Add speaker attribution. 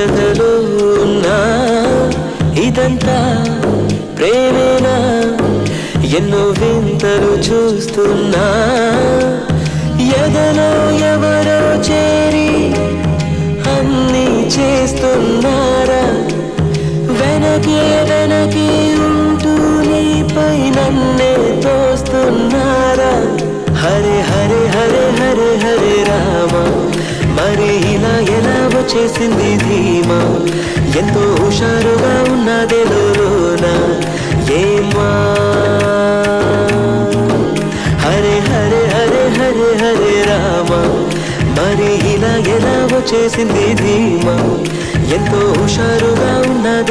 Speaker 1: కథలో ఉన్నా ఇదంతా ప్రేమేనా ఎన్నో వింతలు చూస్తున్నా ఎదలో ఎవరో చేరి అన్నీ చేస్తున్నారా వెనకే వెనకే ఉంటూ నీపై నన్నే తోస్తున్నారా హరే హరే హరే హరే హరే రామ మరి ఇలా ఎలా వచ్చేసింది ధీమా ఎంతో హుషారుగా ఉన్నదే లోన ఏమా హరే హరే హరే హరే హరే రామ మరి ఇలా ఎలా వచ్చేసింది ధీమా ఎంతో హుషారుగా ఉన్నది